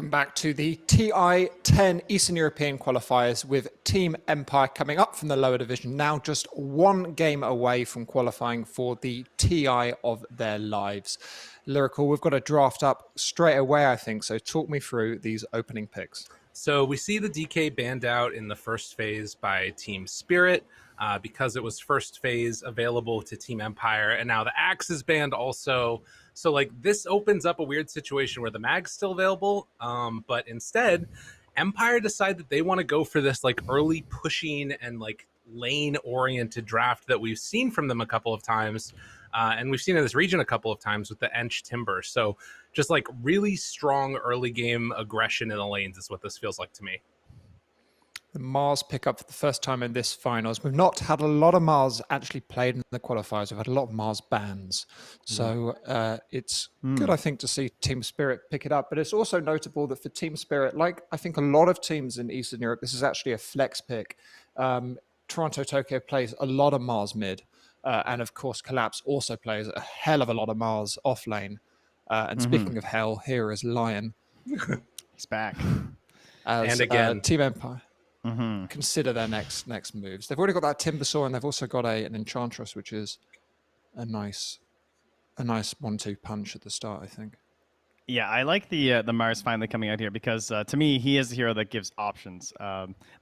Welcome back to the TI10 Eastern European Qualifiers with Team Empire coming up from the lower division, now just one game away from qualifying for the TI of their lives. Lyrical, we've got a draft up straight away, I think, so talk me through these opening picks. So we see the DK banned out in the first phase by Team Spirit because it was first phase available to Team Empire, and now the Axe is banned also. So like this opens up a weird situation where the Mag's still available, but instead Empire decide that they want to go for this like early pushing and like lane oriented draft that we've seen from them a couple of times. And we've seen in this region a couple of times with the Ench Timber. So just like really strong early game aggression in the lanes is what this feels like to me. The Mars pick up for the first time in this finals. We've not had a lot of Mars actually played in the qualifiers. We've had a lot of Mars bans. So it's good, I think, to see Team Spirit pick it up. But it's also notable that for Team Spirit, like I think a lot of teams in Eastern Europe, this is actually a flex pick. Toronto Tokyo plays a lot of Mars mid. And of course, Collapse also plays a hell of a lot of Mars off lane. And speaking of hell, here is Lion. He's back. And again. Team Empire. Consider their next moves. They've already got that Timbersaw, and they've also got an Enchantress, which is a nice 1-2 punch at the start, I think. Yeah, I like the Mars finally coming out here because to me he is a hero that gives options.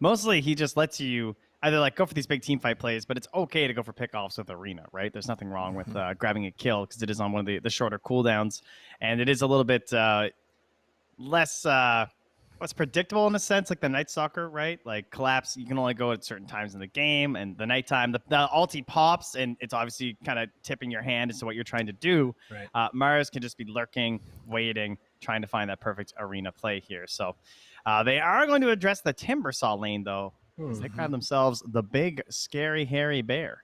Mostly he just lets you either like go for these big team fight plays, but it's okay to go for pickoffs with Arena, right? There's nothing wrong with grabbing a kill because it is on one of the shorter cooldowns, and it is a little bit less. What's predictable in a sense, like the Night Stalker, right? Like Collapse, you can only go at certain times in the game, and the nighttime, the ulti pops, and it's obviously kind of tipping your hand as to what you're trying to do. Right. Mars can just be lurking, waiting, trying to find that perfect Arena play here. So they are going to address the Timbersaw lane, though, as they grab themselves the big, scary, hairy bear.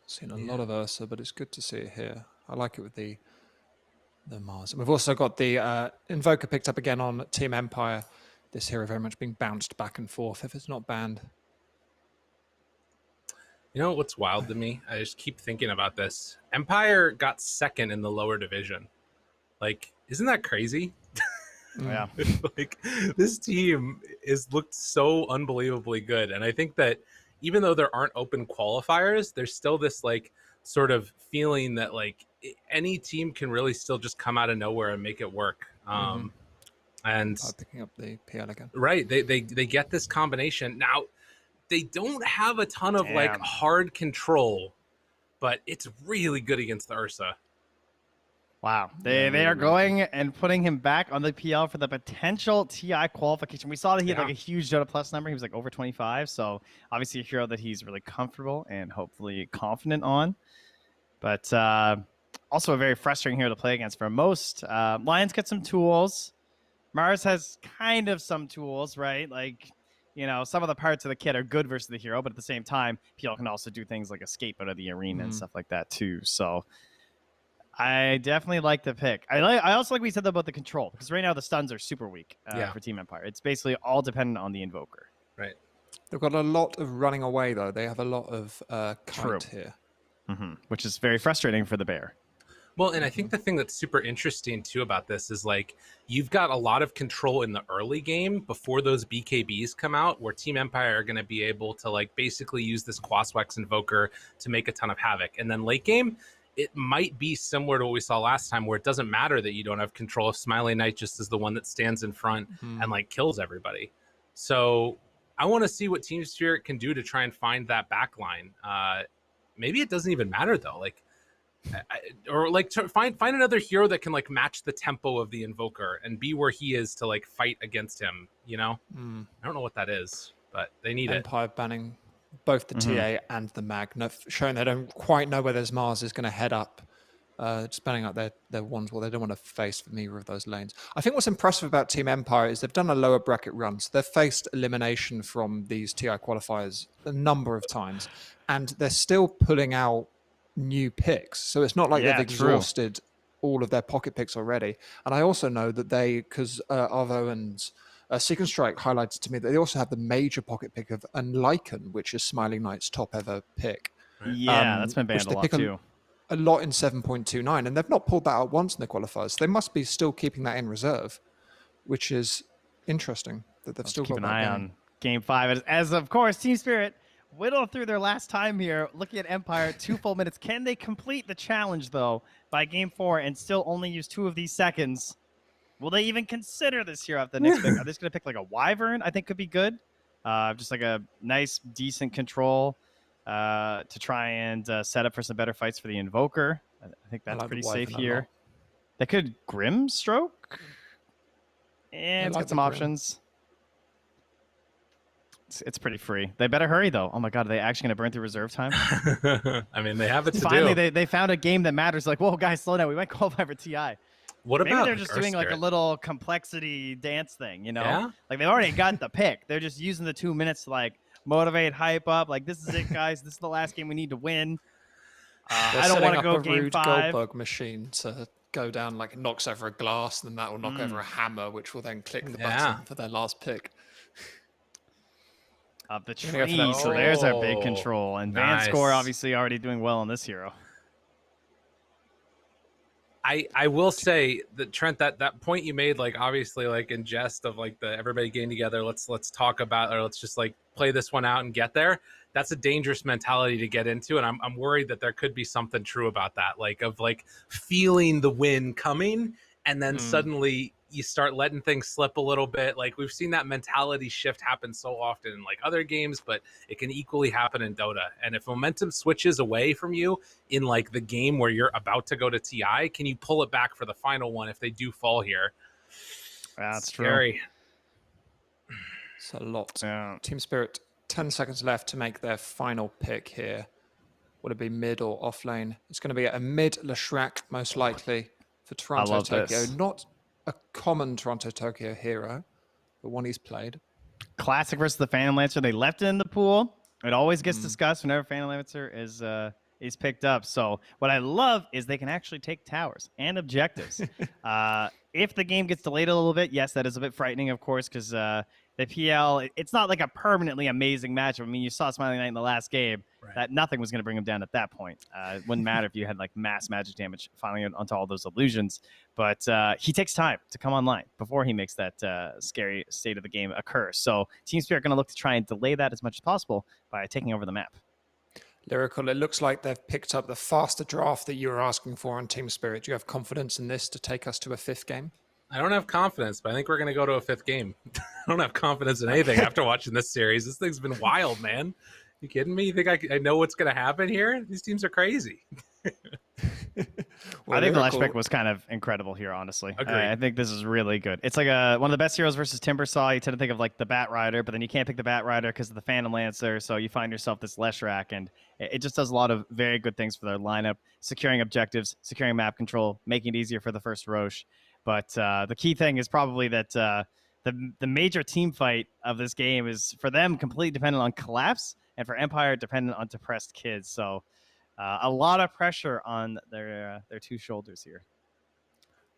Seen a lot of Ursa, but it's good to see it here. I like it with the Mars. And we've also got the Invoker picked up again on Team Empire. This hero very much being bounced back and forth if it's not banned. You know what's wild to me? I just keep thinking about this. Empire got second in the lower division. Like, isn't that crazy? Yeah. Like, this team is looked so unbelievably good. And I think that even though there aren't open qualifiers, there's still this like sort of feeling that like any team can really still just come out of nowhere and make it work. And picking up the PL again. Right. They get this combination. Now, they don't have a ton of like hard control, but it's really good against the Ursa. Wow. They are going and putting him back on the PL for the potential TI qualification. We saw that he had like a huge Dota Plus number. He was like over 25. So obviously a hero that he's really comfortable and hopefully confident on. But also a very frustrating hero to play against for most. Lions get some tools. Mars has kind of some tools, right? Like, you know, some of the parts of the kit are good versus the hero, but at the same time, PL can also do things like escape out of the arena and stuff like that too. So I definitely like the pick. I also like what we said about the control, because right now the stuns are super weak for Team Empire. It's basically all dependent on the Invoker. Right. They've got a lot of running away, though. They have a lot of kite here. Which is very frustrating for the bear. Well, and I think the thing that's super interesting, too, about this is, like, you've got a lot of control in the early game before those BKBs come out, where Team Empire are going to be able to, like, basically use this Quaswex Invoker to make a ton of havoc. And then late game, it might be similar to what we saw last time, where it doesn't matter that you don't have control if Smiling Knight just is the one that stands in front and, like, kills everybody. So I want to see what Team Spirit can do to try and find that backline. Maybe it doesn't even matter, though. Like, or like to find another hero that can like match the tempo of the Invoker and be where he is to like fight against him, you know? I don't know what that is, but they need Empire banning both the TA and the Mag, showing they don't quite know where there's Mars is going to head up, just banning out their ones. Well, they don't want to face from either of those lanes. I think what's impressive about Team Empire is they've done a lower bracket run, so they've faced elimination from these TI qualifiers a number of times, and they're still pulling out new picks, so it's not like they've exhausted all of their pocket picks already. And I also know that because Arvo and Seek and Strike highlighted to me that they also have the major pocket pick of Unlycan, which is Smiling Knight's top ever pick. Yeah, that's been banned a lot too. A lot in 7.29, and they've not pulled that out once in the qualifiers. So they must be still keeping that in reserve, which is interesting that they've still Keep got an that eye game. on Game 5. As of course, Team Spirit whittle through their last time here, looking at Empire, 2 full minutes. Can they complete the challenge, though, by Game 4 and still only use 2 of these seconds? Will they even consider this here at the next pick? Are they just going to pick like a Wyvern? I think could be good. Just like a nice, decent control to try and set up for some better fights for the Invoker. I think that's like pretty the safe Wyvern a here. lot. They could Grimstroke. Yeah, It's like got some the Grim. options. It's pretty free. They better hurry, though. Oh, my God. Are they actually going to burn through reserve time? I mean, they have it to Finally, do. they found a game that matters. Like, whoa, guys, slow down. We might qualify for TI. What Maybe about they're just Earth doing like a Spirit? little complexity dance thing, you know? Yeah? Like they've already got the pick. They're just using the 2 minutes to like motivate, hype up. Like, this is it, guys. This is the last game we need to win. They're I don't want to setting go up a Game rude 5. Goldberg machine to go down, like it knocks over a glass, and then that will knock over a hammer, which will then click the button for their last pick. Up the Gonna go for that tree. So tree. there's our big control. And Van Score Nice. obviously already doing well on this hero. I will say that Trent, that point you made, like obviously like in jest of like the everybody getting together, let's talk about, or let's just like play this one out and get there. That's a dangerous mentality to get into, and I'm worried that there could be something true about that, like of like feeling the win coming, and then suddenly you start letting things slip a little bit. Like we've seen that mentality shift happen so often in like other games, but it can equally happen in Dota. And if momentum switches away from you in like the game where you're about to go to TI, can you pull it back for the final one if they do fall here? That's Scary. It's a lot. Yeah. Team Spirit, 10 seconds left to make their final pick here. Would it be mid or off lane? It's going to be a mid Leshrac, most likely, for Toronto love Tokyo. this. Not a common Toronto Tokyo hero, but one he's played. Classic versus the Phantom Lancer. They left it in the pool. It always gets discussed whenever Phantom Lancer is picked up. So what I love is they can actually take towers and objectives. If the game gets delayed a little bit, yes, that is a bit frightening, of course, because the PL, it's not like a permanently amazing matchup. I mean, you saw Smiling Knight in the last game. Right. That nothing was going to bring him down at that point. It wouldn't matter if you had like mass magic damage filing onto all those illusions. But he takes time to come online before he makes that scary state of the game occur. So Team Spirit are going to look to try and delay that as much as possible by taking over the map. Lyrical, it looks like they've picked up the faster draft that you were asking for on Team Spirit. Do you have confidence in this to take us to a 5th game? I don't have confidence, but I think we're going to go to a 5th game. I don't have confidence in anything after watching this series. This thing's been wild, man. You kidding me? You think I know what's going to happen here? These teams are crazy. I think the last pick was kind of incredible here, honestly. I think this is really good. It's like one of the best heroes versus Timbersaw. You tend to think of like the Bat Rider, but then you can't pick the Bat Rider because of the Phantom Lancer, so you find yourself this Leshrac, and it just does a lot of very good things for their lineup, securing objectives, securing map control, making it easier for the first Roche. But the key thing is probably that the major team fight of this game is, for them, completely dependent on collapse, and for Empire, dependent on depressed kids. So a lot of pressure on their 2 shoulders here.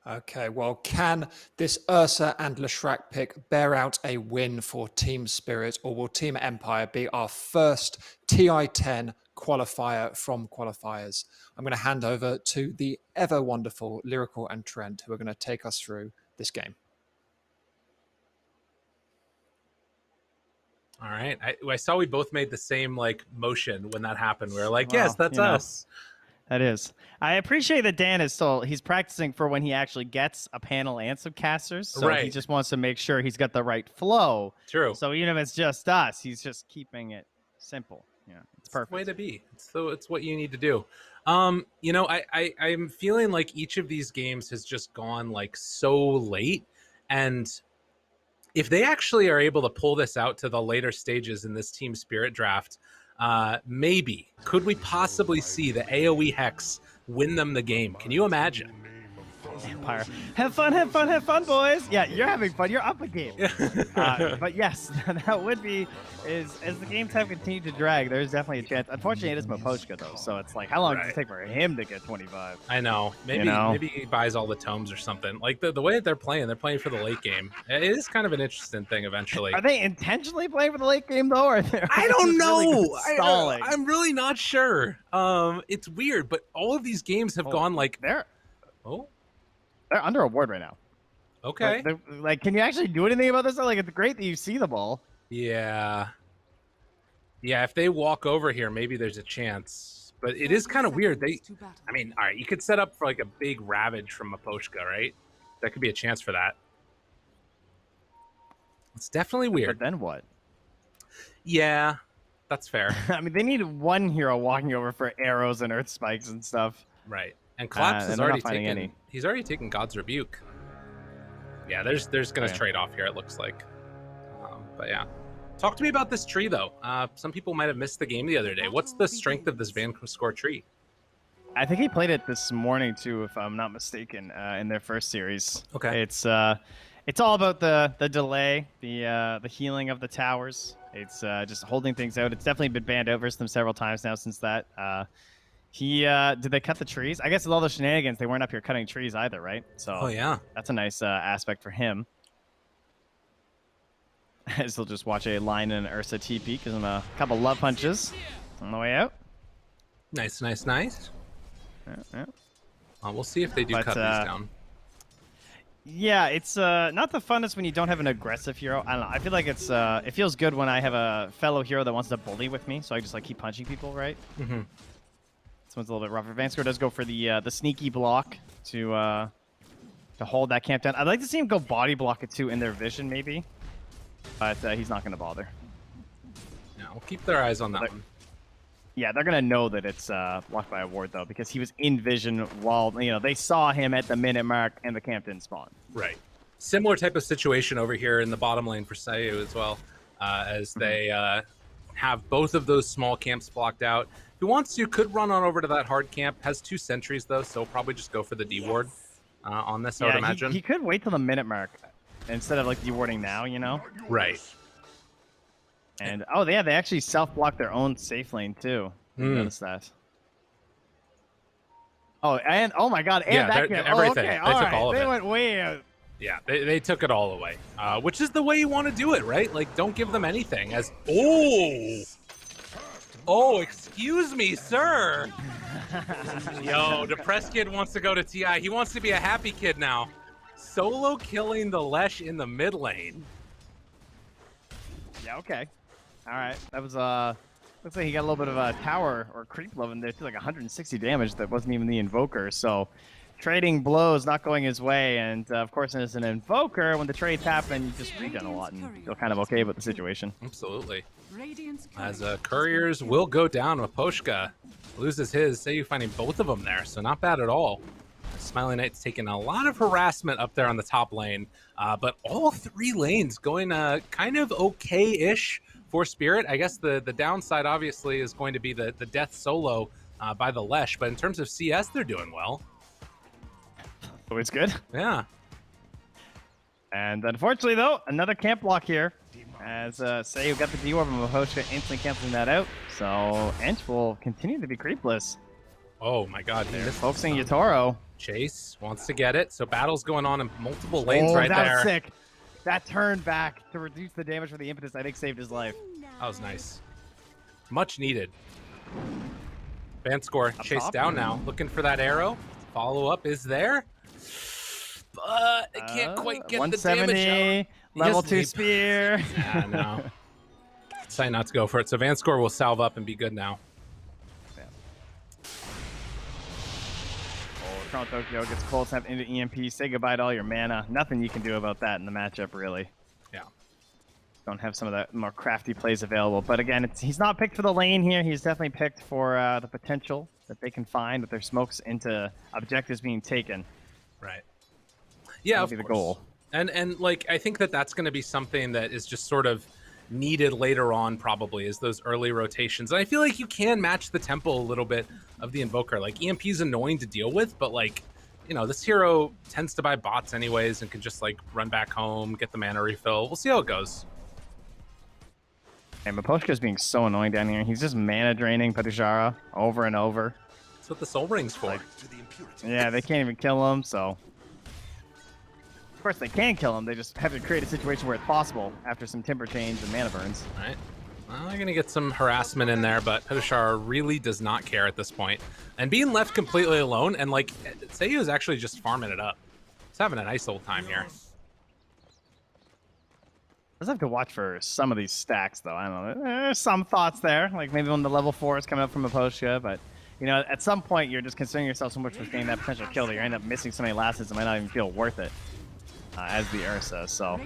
Okay, well, can this Ursa and Leshrac pick bear out a win for Team Spirit, or will Team Empire be our first TI10 qualifier from Qualifiers? I'm going to hand over to the ever wonderful Lyrical and Trent, who are going to take us through this game. All right. I saw we both made the same like motion when that happened. We were like, yes, that's us. That is. I appreciate that Dan he's practicing for when he actually gets a panel and some casters. So he just wants to make sure he's got the right flow. True. So even if it's just us, he's just keeping it simple. Yeah, it's perfect. The way to be. It's what you need to do. I'm feeling like each of these games has just gone like so late, and if they actually are able to pull this out to the later stages in this Team Spirit draft, maybe could we possibly see the AoE Hex win them the game? Can you imagine? Empire. Have fun, boys. Yeah, you're having fun. You're up a game. But yes, that would be, as the game time continued to drag, there's definitely a chance. Unfortunately, it is Moposhka, though, so it's like, how long does it take for him to get 25? I know. Maybe he buys all the tomes or something. Like the way that they're playing for the late game. It is kind of an interesting thing eventually. Are they intentionally playing for the late game, though? Or I don't know. Really I'm really not sure. It's weird, but all of these games have gone like... They're under a ward right now. Okay. Like, can you actually do anything about this? Like, it's great that you see the ball. Yeah. Yeah, if they walk over here, maybe there's a chance. But it is kind of weird. I mean, all right, you could set up for like a big ravage from Maposhka, right? That could be a chance for that. It's definitely weird. But then what? Yeah, that's fair. I mean, they need one hero walking over for arrows and earth spikes and stuff. Right. And Collapse is they're already not finding taken. any. He's already taken God's Rebuke. Yeah, there's going to Yeah. trade off here, it looks like. But yeah. Talk to me about this tree, though. Some people might have missed the game the other day. What's the strength of this Vanscore tree? I think he played it this morning too, if I'm not mistaken, in their first series. Okay. It's all about the delay, the healing of the towers. It's just holding things out. It's definitely been banned out versus them several times now since that. Did they cut the trees? I guess with all the shenanigans, they weren't up here cutting trees either, right? So Oh, yeah. that's a nice aspect for him. As he'll just watch a line and an Ursa TP, gives him a couple love punches on the way out. Nice, nice, nice. Yeah. We'll see if they do But, cut these down. Yeah, it's not the funnest when you don't have an aggressive hero. I don't know. I feel like it feels good when I have a fellow hero that wants to bully with me, so I just like keep punching people, right? Mm-hmm. This one's a little bit rougher. Vanscore does go for the sneaky block to hold that camp down. I'd like to see him go body block it too in their vision, maybe, but he's not going to bother. Yeah, we'll keep their eyes on that one. Yeah, they're going to know that it's blocked by a ward, though, because he was in vision while, they saw him at the minute mark and the camp didn't spawn. Right. Similar type of situation over here in the bottom lane for Sayu as well, as they have both of those small camps blocked out. If he wants to, could run on over to that hard camp. Has 2 sentries, though, so probably just go for the D-ward on this, I would imagine. He could wait till the minute mark instead of, D-warding now, Right. And, they actually self-block their own safe lane, too. Notice that. Oh, and, oh my god, and Yeah, that they're- camp. everything. Okay, They took all of They it. went way out. Yeah, they took it all away, which is the way you want to do it, right? Like, don't give them anything. Oh, excuse me, sir. Yo, depressed kid wants to go to TI. He wants to be a happy kid now. Solo killing the Lesh in the mid lane. Yeah, okay. All right, that was looks like he got a little bit of a tower or creep love in there too, like 160 damage. That wasn't even the invoker. So trading blows not going his way, and of course, as an invoker, when the trades happen, you just regen a lot and feel kind of okay with the situation. Absolutely. As couriers will go down. Maposhka loses his. Say you finding both of them there, so not bad at all. Smiling Knight's taking a lot of harassment up there on the top lane, but all 3 lanes going kind of okay-ish for Spirit. I guess the downside obviously is going to be the death solo by the Lesh, but in terms of CS, they're doing well. Always good. Yeah. And unfortunately, though, another camp block here. As Sayu got the D-Orb and Maposhka instantly canceling that out. So Ench will continue to be creepless. Oh my god, he They're missed focusing some. Yatoro. Chase wants to get it, so battle's going on in multiple lanes right that there. was sick. That turn back to reduce the damage for the impetus, I think, saved his life. That was nice. Much needed. Vanscore chased top. down now, looking for that arrow. Follow up is there, but it can't quite get the damage 170, out. level Yes, 2 they- spear. Yeah, no. Decide not to go for it. So Vanscore will salve up and be good now. Toronto Tokyo gets cold snap into EMP. Say goodbye to all your mana. Nothing you can do about that in the matchup, really. Yeah. Don't have some of the more crafty plays available. But again, he's not picked for the lane here. He's definitely picked for the potential that they can find with their smokes into objectives being taken. Right. Yeah, That'll of be the course. goal. And like I think that's going to be something that is just sort of needed later on, probably, is those early rotations. And I feel like you can match the tempo a little bit of the invoker. Like EMP is annoying to deal with, but like, this hero tends to buy bots anyways and can just like run back home, get the mana refill. We'll see how it goes. And Maposhka's being so annoying down here. He's just mana draining Patujara over and over. That's what the soul ring's for. Yeah, they can't even kill him, so... Of course, they can kill him. They just have to create a situation where it's possible after some timber change and mana burns. All right. Well, they're going to get some harassment in there, but Petushar really does not care at this point. And being left completely alone, and like, Seiyu is actually just farming it up. He's having a nice old time here. Does have to watch for some of these stacks, though. I don't know. There's some thoughts there, like maybe when the level 4 is coming up from Aposhka, but you know, at some point you're just considering yourself so much with getting that potential kill that you end up missing so many last hits, it might not even feel worth it as the Ursa. So,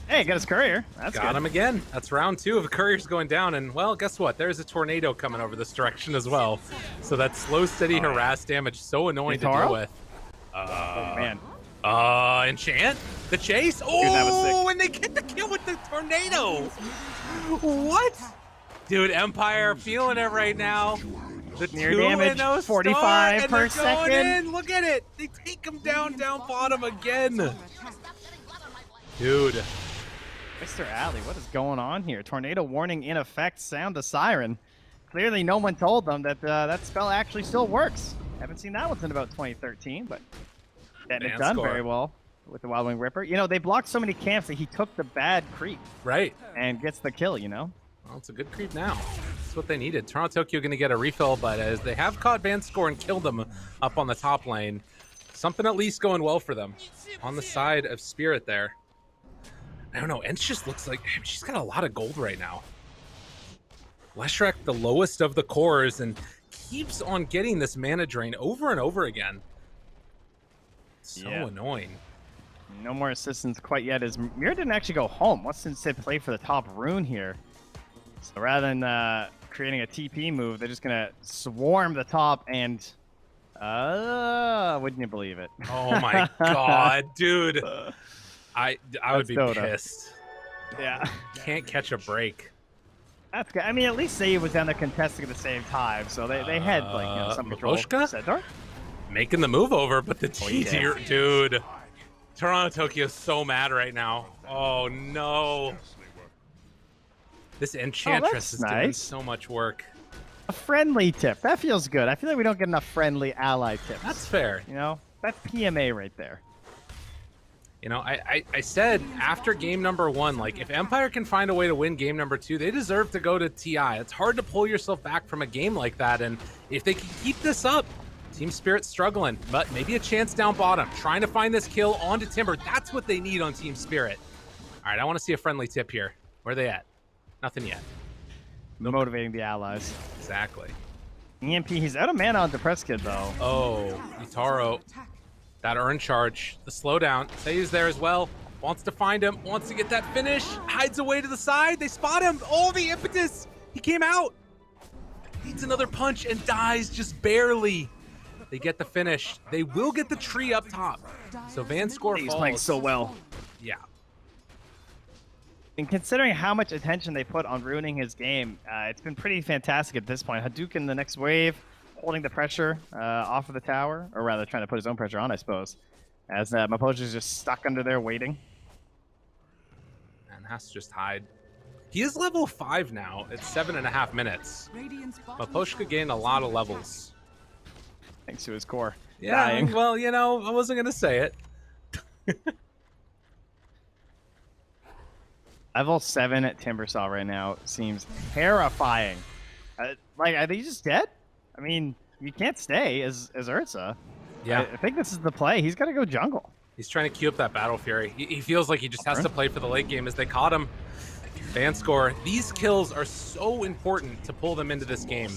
hey, got his courier. That's got good. him again. That's round 2 of couriers going down, and well, guess what? There's a tornado coming over this direction as well. So that slow, steady harass damage so annoying to deal with. Oh man. Enchant the chase. Oh, dude, that was sick. And they get the kill with the tornado. What? Dude, Empire feeling it right now. The Near 2 damage, and 45 and per they're going second. in. Look at it. They take him down bottom again. Dude. Mr. Alley, what is going on here? Tornado warning in effect. Sound the siren. Clearly, no one told them that that spell actually still works. Haven't seen that one since about 2013, but getting it done very well with the Wild Wing Ripper. You know, they blocked so many camps that he took the bad creep. Right. And gets the kill, you know? Well, it's a good creep now. That's what they needed. Toronto Tokyo going to get a refill, but as they have caught Vanscore and killed them up on the top lane, something at least going well for them. On the side of Spirit there. I don't know. Ents just looks like she's got a lot of gold right now. Leshrac, the lowest of the cores, and keeps on getting this mana drain over and over again. So annoying. No more assistance quite yet, as Mira didn't actually go home. Wants to instead play for the top rune here. So rather than creating a TP move, they're just going to swarm the top and... wouldn't you believe it? Oh my god, dude. I would be Dota. pissed. Yeah. Can't catch a break. That's good. I mean, at least Save was down there contesting at the same time, so they had like you know, some control. Maposhka? Centaur? Making the move over, but the he tier, dude. Toronto Tokyo is so mad right now. Oh no. This Enchantress is doing so much work. A friendly tip. That feels good. I feel like we don't get enough friendly ally tips. That's fair. You know, that's PMA right there. You know, I said after game number 1, like, if Empire can find a way to win game number 2, they deserve to go to TI. It's hard to pull yourself back from a game like that, and if they can keep this up, Team Spirit's struggling, but maybe a chance down bottom, trying to find this kill onto Timber. That's what they need on Team Spirit. All right, I want to see a friendly tip here. Where are they at? Nothing yet. Motivating the allies. Exactly. EMP, he's out of mana on Depress Kid, though. Oh, Utaro. That earn charge, the slowdown. Sayu's there as well. Wants to find him, wants to get that finish. Hides away to the side. They spot him. Oh, the impetus. He came out. Needs another punch and dies just barely. They get the finish. They will get the tree up top. So Vanscore falls. He's playing so well. Yeah. And considering how much attention they put on ruining his game, it's been pretty fantastic at this point. Hadouken the next wave, holding the pressure off of the tower, or rather trying to put his own pressure on, I suppose, as Maposhka's just stuck under there waiting. And has to just hide. He is level 5 now. It's 7.5 minutes. Maposhka gained a lot of levels. Thanks to his core. Yeah, Dying. well, you know, I wasn't going to say it. Level 7 at Timbersaw right now seems terrifying. Like, are they just dead? I mean, you can't stay as Ursa. Yeah. I think this is the play. He's got to go jungle. He's trying to queue up that Battle Fury. He feels like he just has to play for the late game as they caught him. Vanscore. These kills are so important to pull them into this game.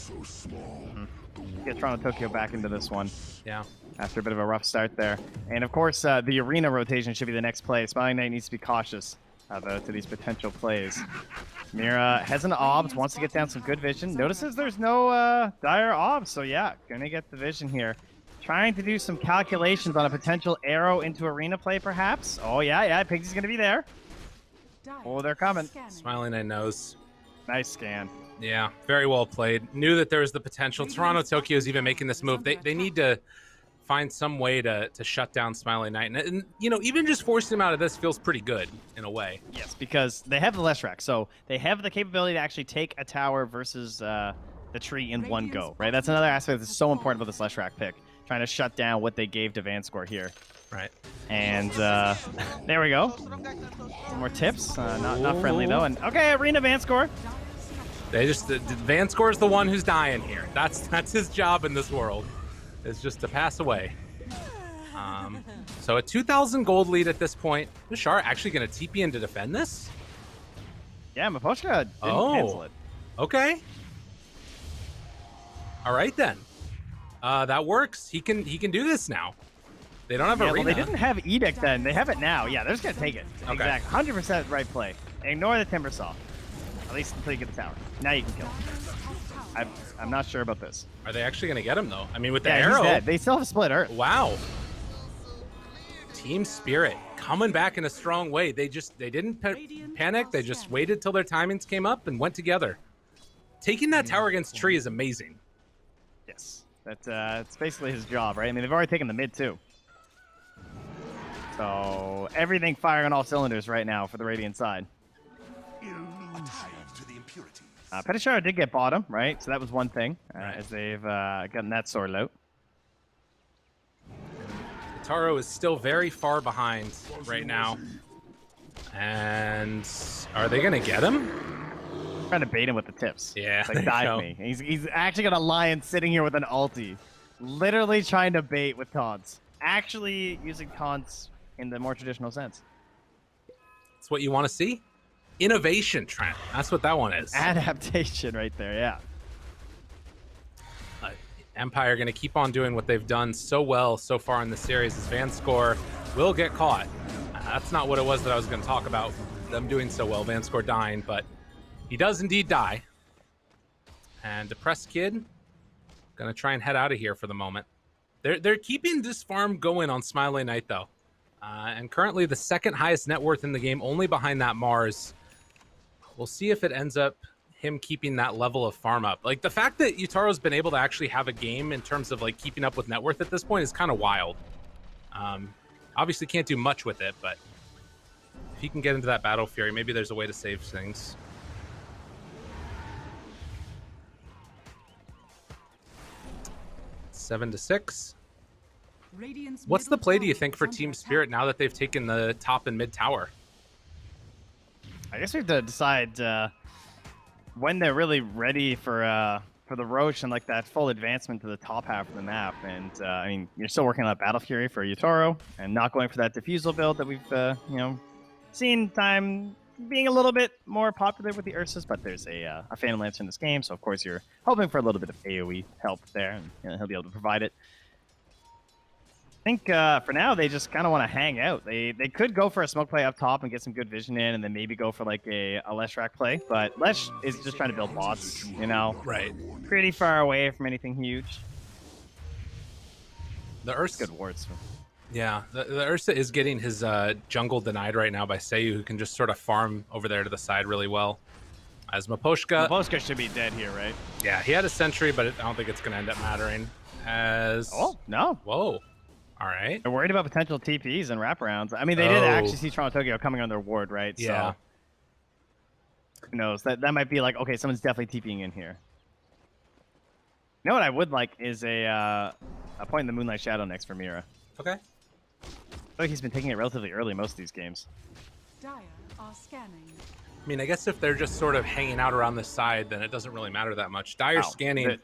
Get Toronto Tokyo back into this one. Yeah. After a bit of a rough start there. And of course, the arena rotation should be the next play. Smiling Knight needs to be cautious to these potential plays. Mira has an obs, wants to get down some good vision. Notices there's no dire obs, so yeah, gonna get the vision here. Trying to do some calculations on a potential arrow into arena play, perhaps. Oh yeah, Pigsy's gonna be there. Oh, they're coming. Smiling Eye knows. Nice scan. Yeah, very well played. Knew that there was the potential. Toronto Tokyo is even making this move. They need to find some way to shut down Smiling Knight. And, you know, even just forcing him out of this feels pretty good in a way. Yes, because they have the Leshrac, so they have the capability to actually take a tower versus the tree in one go, right? That's another aspect that's so important about this Leshrac pick. Trying to shut down what they gave to Vanscore here. Right. And there we go. Some more tips. Not friendly, though. And okay, Arena Vanscore. They just Vanscore is the one who's dying here. That's his job in this world, is just to pass away. So a 2,000 gold lead at this point. Is Shar actually going to TP in to defend this? Yeah, Maposhka didn't cancel it. Okay. All right then. That works. He can do this now. They don't have Arena. Well, they didn't have Edict then. They have it now. Yeah, they're just gonna take it. Okay. Exactly. 100% right play. Ignore the Timber Saw. At least until you get the tower. Now you can kill him. I'm not sure about this. Are they actually gonna get him though? I mean, with the Yeah, arrow. he's dead. They still have split Earth. Wow. Team Spirit coming back in a strong way. They didn't panic. They just waited till their timings came up and went together. Taking that tower against Tree is amazing. Yes. It's basically his job, right? I mean, they've already taken the mid too. So everything firing on all cylinders right now for the Radiant side. Petishara did get bottom, right? So that was one thing, as they've gotten that sorted out. Taro is still very far behind right now. And are they going to get him? Trying to bait him with the tips. Yeah, It's like, dive me. He's actually got a lion sitting here with an ulti. Literally trying to bait with taunts. Actually using taunts in the more traditional sense. That's what you want to see. Innovation, Trent. That's what that one is. Adaptation right there, yeah. Empire going to keep on doing what they've done so well so far in the series as Vanscore will get caught. That's not what it was that I was going to talk about, them doing so well, Vanscore dying, but he does indeed die. And Depressed Kid going to try and head out of here for the moment. They're keeping this farm going on Smiley Knight, though. And currently the second highest net worth in the game, only behind that Mars. We'll see if it ends up him keeping that level of farm up. Like, the fact that Utaro's been able to actually have a game in terms of, like, keeping up with net worth at this point is kind of wild. Obviously can't do much with it, but if he can get into that Battle Fury, maybe there's a way to save things. Seven to 6. What's the play, do you think, for Team Spirit now that they've taken the top and mid tower? I guess we have to decide when they're really ready for the Roche and like that full advancement to the top half of the map. And I mean, you're still working on that Battle Fury for Utaro and not going for that Diffusal build that we've seen time being a little bit more popular with the Ursas, but there's a Phantom Lancer in this game, so of course you're hoping for a little bit of AoE help there, and he'll be able to provide it. I think for now they just kind of want to hang out. They could go for a smoke play up top and get some good vision in, and then maybe go for like a Leshrac play. But Lesh is just trying to build bots, Right. Pretty far away from anything huge. The Ursa, Good wards. yeah, the Ursa is getting his jungle denied right now by Seiyu, who can just sort of farm over there to the side really well. As Maposhka should be dead here, right? Yeah, he had a sentry, but I don't think it's going to end up mattering. No. Whoa. All right. They're worried about potential TPs and wraparounds. I mean, they did actually see Toronto Tokyo coming on their ward, right? Yeah. So, who knows? That might be like, okay, someone's definitely TPing in here. You know what I would like is a point in the Moonlight Shadow next for Mira. Okay. I feel like he's been taking it relatively early most of these games. Dire are scanning. I mean, I guess if they're just sort of hanging out around this side, then it doesn't really matter that much. Dire scanning.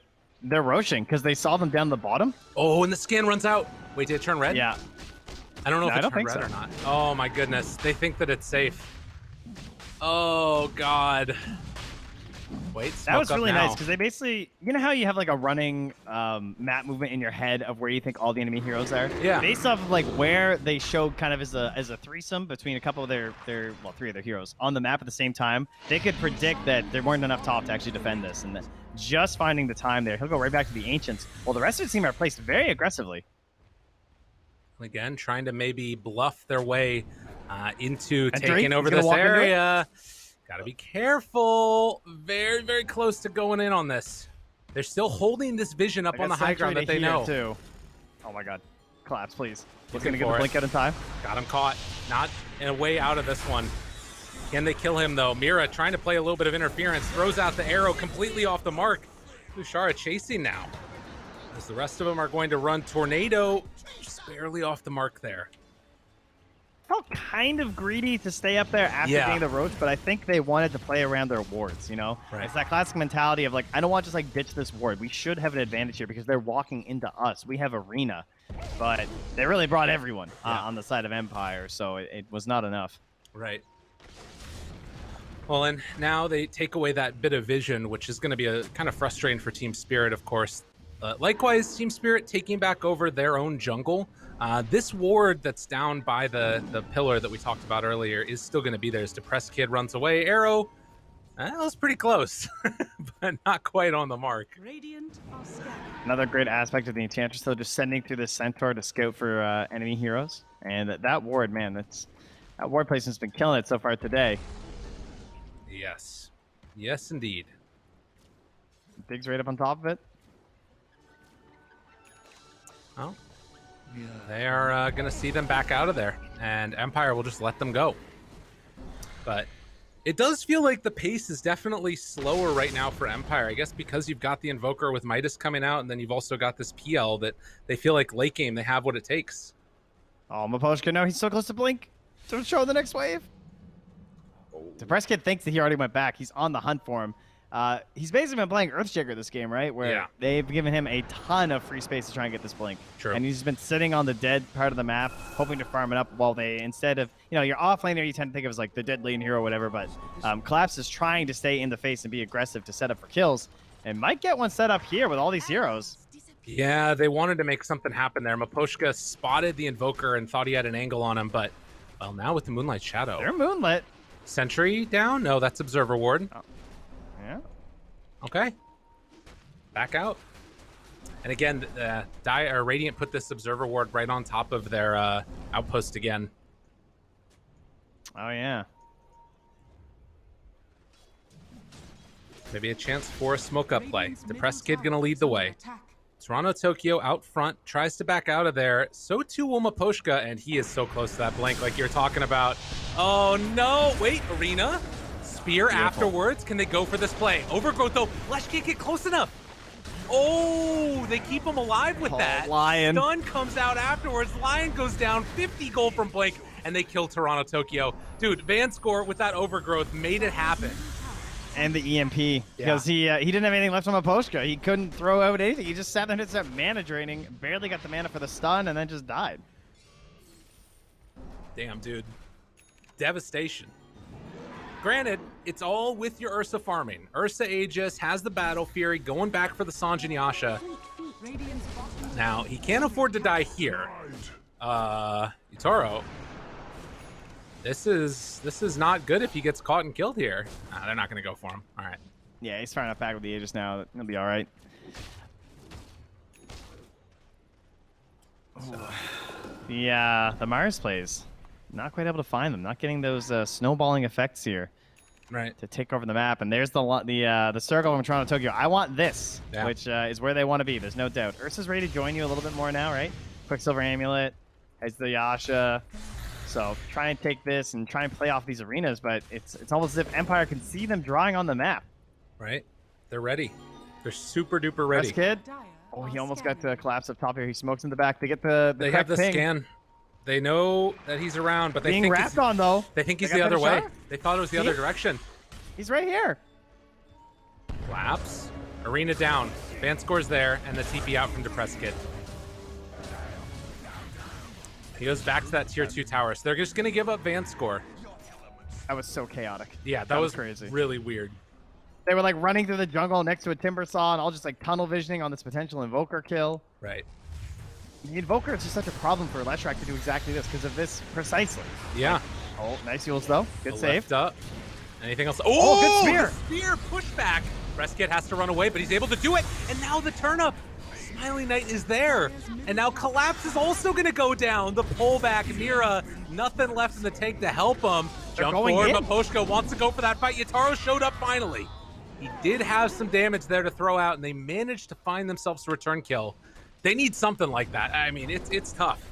They're roaching because they saw them down the bottom. Oh, and the scan runs out. Wait, did it turn red? Yeah. I don't know if I it don't turned think red so. or not. Oh, my goodness. They think that it's safe. Oh, God. Wait, That was smoke up really now. nice because they basically, you know how you have like a running map movement in your head of where you think all the enemy heroes are? Yeah. Based off of like where they showed kind of as a threesome between a couple of their three of their heroes on the map at the same time, they could predict that there weren't enough top to actually defend this. And just finding the time there, he'll go right back to the Ancients. Well, the rest of the team are placed very aggressively. Again, trying to maybe bluff their way into And taking Drake, over he's gonna this walk into it? area. Got to be careful. Very, very close to going in on this. They're still holding this vision up I on the got high ground that Sentry they to know. here, too. Oh my god. Collapse, please. He's Looking going to get for the it. blink out in time. Got him caught. Not in a way out of this one. Can they kill him, though? Mira trying to play a little bit of interference. Throws out the arrow completely off the mark. Lushara chasing now. As the rest of them are going to run Tornado. Just barely off the mark there. Felt kind of greedy to stay up there after Yeah. getting the roach, but I think they wanted to play around their wards, Right. It's that classic mentality of like, I don't want to just like ditch this ward. We should have an advantage here because they're walking into us. We have arena, but they really brought everyone on the side of Empire, so it was not enough. Right. Well, and now they take away that bit of vision, which is going to be a kind of frustrating for Team Spirit, of course. Likewise, Team Spirit taking back over their own jungle. This ward that's down by the pillar that we talked about earlier is still going to be there as Depressed Kid runs away. Arrow, that was pretty close, but not quite on the mark. Radiant are scanning. Another great aspect of the Enchantress, though, just sending through the Centaur to scout for enemy heroes. And that ward, man, that ward placement's been killing it so far today. Yes. Yes, indeed. Diggs right up on top of it. Well, they are going to see them back out of there, and Empire will just let them go. But it does feel like the pace is definitely slower right now for Empire. I guess because you've got the Invoker with Midas coming out, and then you've also got this PL that they feel like late game they have what it takes. Oh, Maposhka, no, he's so close to blink to show the next wave. Depressed Kid thinks that he already went back. He's on the hunt for him. He's basically been playing Earthshaker this game, right? Where they've given him a ton of free space to try and get this blink. True. And he's been sitting on the dead part of the map, hoping to farm it up while they, instead of, your off laner, you tend to think of as like the dead lane hero or whatever, but Collapse is trying to stay in the face and be aggressive to set up for kills, and might get one set up here with all these heroes. Yeah, they wanted to make something happen there. Maposhka spotted the Invoker and thought he had an angle on him, but, well, now with the Moonlight Shadow. They're moonlit. Sentry down? No, that's Observer Ward. Oh. Yeah. Okay. Back out. And again, Radiant put this Observer Ward right on top of their outpost again. Oh, yeah. Maybe a chance for a smoke-up play. Depressed Kid gonna lead the way. Toronto Tokyo out front, tries to back out of there. So too will Maposhka, and he is so close to that blink like you're talking about. Oh, no. Wait, Arena. Spear Beautiful. Afterwards. Can they go for this play? Overgrowth, though. Flesh can't get close enough. Oh, they keep him alive with that. Lion. Stun comes out afterwards. Lion goes down. 50 gold from Blink, and they kill Toronto Tokyo. Dude, Vanscore with that Overgrowth made it happen. And the EMP, because he didn't have anything left on Maposhka. He couldn't throw out anything. He just sat there and hit that mana draining, barely got the mana for the stun, and then just died. Damn, dude. Devastation. Granted, it's all with your Ursa farming. Ursa Aegis has the Battle Fury going back for the Sanjin Yasha. Now, he can't afford to die here. Utoro. This is not good if he gets caught and killed here. Nah, they're not going to go for him. All right. Yeah, he's far enough back with the Aegis now. He'll be all right. So. The Mars plays. Not quite able to find them. Not getting those snowballing effects here. Right. To take over the map. And there's the circle from Toronto Tokyo. I want this, which is where they want to be. There's no doubt. Ursa's ready to join you a little bit more now, right? Quicksilver Amulet. Has the Yasha. So try and take this and try and play off these arenas, but it's almost as if Empire can see them drawing on the map. Right. They're ready. They're super duper ready. Kid. Oh, he almost got the collapse up top here. He smokes in the back. They get the They have the ping. scan. They know that he's around, but they Being think wrapped on though. They think he's the other way. They thought it was the other direction. He's right here. Collapse. Arena down. Vanscore's there, and the TP out from Depressed Kid. He goes back to that tier 2 tower. So they're just going to give up Vanscore. That was so chaotic. Yeah, that was crazy. Really weird. They were like running through the jungle next to a timber saw and all just like tunnel visioning on this potential Invoker kill. Right. The Invoker is just such a problem for Leshrac to do exactly this because of this precisely. Yeah. Oh, nice heals though. Good save. Left up. Anything else? Oh, good spear. Spear pushback. Depressed Kid has to run away, but he's able to do it. And now the turnip. Smiling Knight is there, and now Collapse is also going to go down. The pullback, Mira, nothing left in the tank to help him. Jump forward, Maposhka wants to go for that fight. Yataro showed up finally. He did have some damage there to throw out, and they managed to find themselves a return kill. They need something like that. I mean, it's tough.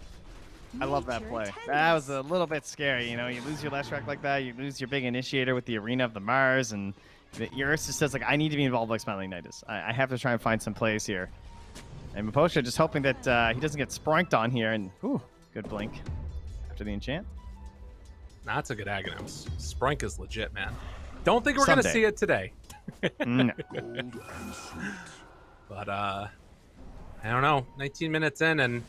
I love that play. That was a little bit scary. You lose your Leshrac like that, you lose your big initiator with the Arena of the Mars, and Ursa says, like, I need to be involved like Smiling Knight is. I have to try and find some plays here. And Maposhka just hoping that he doesn't get sproinked on here, and good blink after the enchant. That's a good Aghanim. Sproink is legit, man. Don't think we're going to see it today. No. But, I don't know. 19 minutes in, and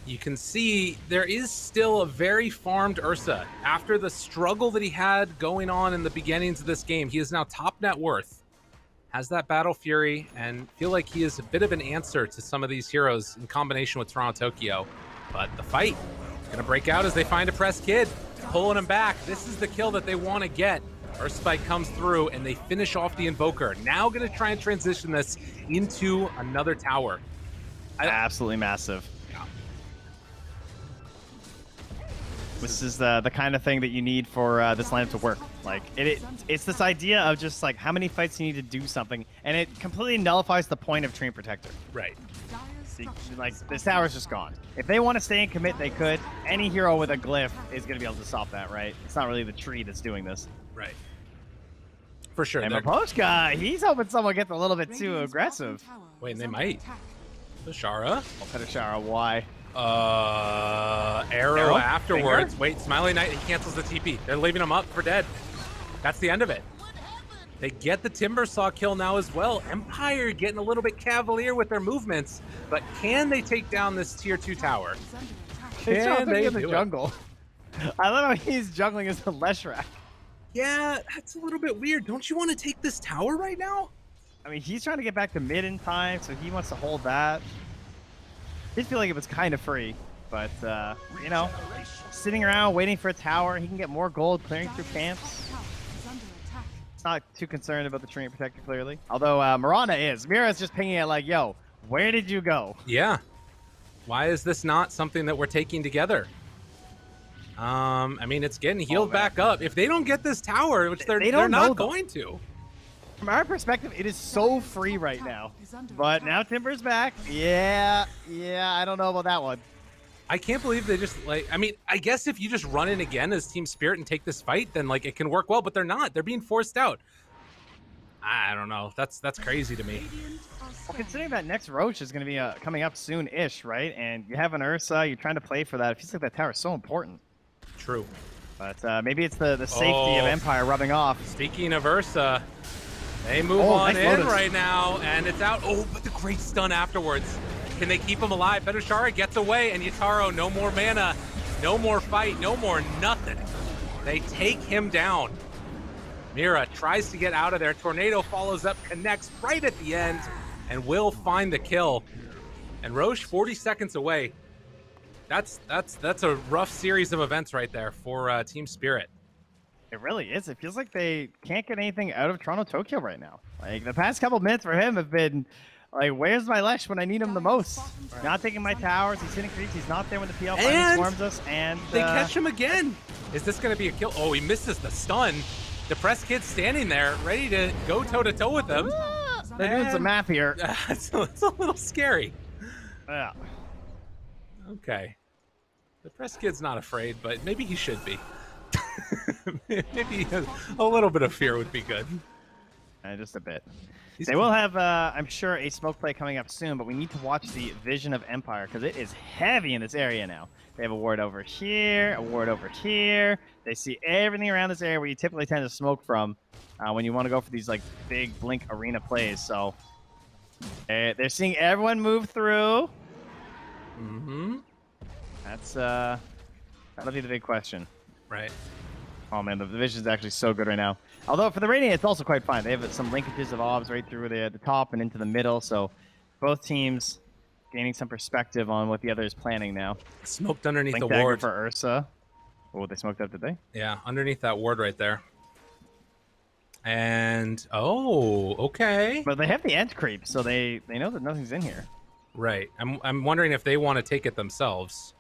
you can see there is still a very farmed Ursa. After the struggle that he had going on in the beginnings of this game, he is now top net worth, has that Battle Fury, and feel like he is a bit of an answer to some of these heroes in combination with Toronto Tokyo. But the fight is going to break out as they find a press kid, pulling him back. This is the kill that they want to get. Earthspike comes through, and they finish off the Invoker. Now going to try and transition this into another tower. Absolutely massive. This is the kind of thing that you need for this lineup to work. Like it's this idea of just like how many fights you need to do something, and it completely nullifies the point of Treant Protector. Right. Like this tower's just gone. If they want to stay and commit, they could. Any hero with a glyph is going to be able to stop that, right? It's not really the tree that's doing this. Right. For sure. And Mapochka, he's hoping someone gets a little bit too aggressive. Wait, and they might. Shara. Oh, Petashara, why? Arrow afterwards. Finger? Wait, Smiley Knight, he cancels the TP. They're leaving him up for dead. That's the end of it. They get the Timbersaw kill now as well. Empire getting a little bit cavalier with their movements, but can they take down this tier 2 tower? Can they in the jungle? I love how he's juggling as a Leshrac. Yeah, that's a little bit weird. Don't you want to take this tower right now? I mean, he's trying to get back to mid in time, so he wants to hold that. I feel like it was kind of free, but, you know, sitting around waiting for a tower, he can get more gold clearing through camps. It's not too concerned about the Treant Protector, clearly. Although Mirana is. Mira's just pinging it like, yo, where did you go? Yeah. Why is this not something that we're taking together? I mean, it's getting healed back up. If they don't get this tower, which they're not going to. From our perspective, it is so free right now. But now Timber's back. Yeah, I don't know about that one. I can't believe they just, like, I mean, I guess if you just run in again as Team Spirit and take this fight, then, like, it can work well, but they're not. They're being forced out. I don't know. That's crazy to me. Well, considering that next Roach is going to be coming up soon-ish, right? And you have an Ursa, you're trying to play for that. It feels like that tower is so important. True. But maybe it's the safety of Empire rubbing off. Speaking of Ursa, they move on in right now, and it's out. Oh, but the great stun afterwards. Can they keep him alive? Petashara gets away, and Yataro, no more mana, no more fight, no more nothing. They take him down. Mira tries to get out of there. Tornado follows up, connects right at the end, and will find the kill. And Roche, 40 seconds away. That's a rough series of events right there for Team Spirit. It really is. It feels like they can't get anything out of Toronto Tokyo right now. Like the past couple minutes for him have been like, where's my Lesh when I need him the most? Not taking my towers. He's hitting creeps. He's not there when the PL finally swarms us. And they catch him again. Is this going to be a kill? Oh, he misses the stun. The press kid's standing there, ready to go toe-to-toe with them. They're doing some math here. It's a little scary. Yeah. Okay. The press kid's not afraid, but maybe he should be. Maybe a little bit of fear would be good. Just a bit. They will have, I'm sure, a smoke play coming up soon, but we need to watch the Vision of Empire because it is heavy in this area now. They have a ward over here, a ward over here. They see everything around this area where you typically tend to smoke from when you want to go for these like big blink arena plays. So they're seeing everyone move through. Mm-hmm. That's that'll be the big question. Right. Oh man, the Vision's actually so good right now. Although for the Radiant, it's also quite fine. They have some linkages of obs right through the top and into the middle, so both teams gaining some perspective on what the other is planning now. Smoked underneath Blink the ward for Ursa. Oh, they smoked up, did they? Yeah, underneath that ward right there. And oh, okay. But they have the end creep, so they know that nothing's in here. Right. I'm wondering if they want to take it themselves.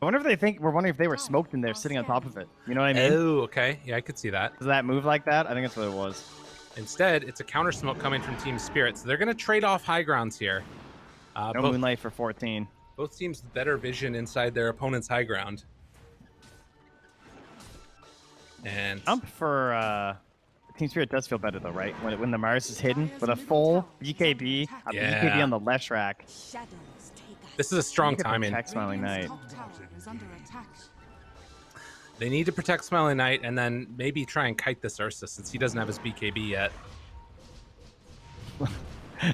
I wonder if they think we're wondering if they were smoked in there sitting on top of it. You know what I mean? Oh, okay. Yeah, I could see that. Does that move like that? I think that's what it was. Instead, it's a counter smoke coming from Team Spirit, so they're going to trade off high grounds here. No Moonlight for 14. Both teams better vision inside their opponent's high ground. And Jump for Team Spirit does feel better though, right? When the Mars is hidden with a full BKB, BKB on the Leshrac. This is a strong timing. Protect Smiling Knight. They need to protect Smiling Knight and then maybe try and kite this Ursa since he doesn't have his BKB yet.